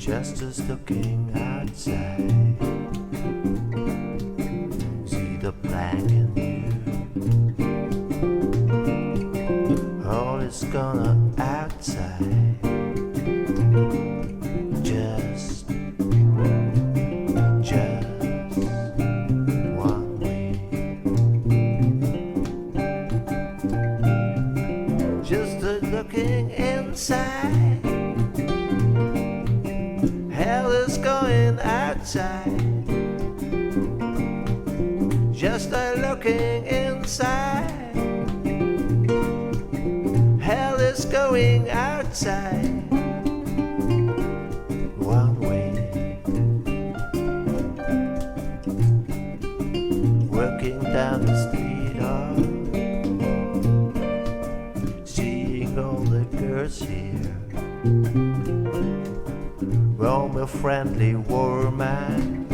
just as looking outside. See the blank in you. All is gonna outside. Just one way. Just a looking inside. Hell is going outside. Just a looking inside. Hell is going outside. One way. Working down the street, seeing all the girls here. Roam a friendly woman.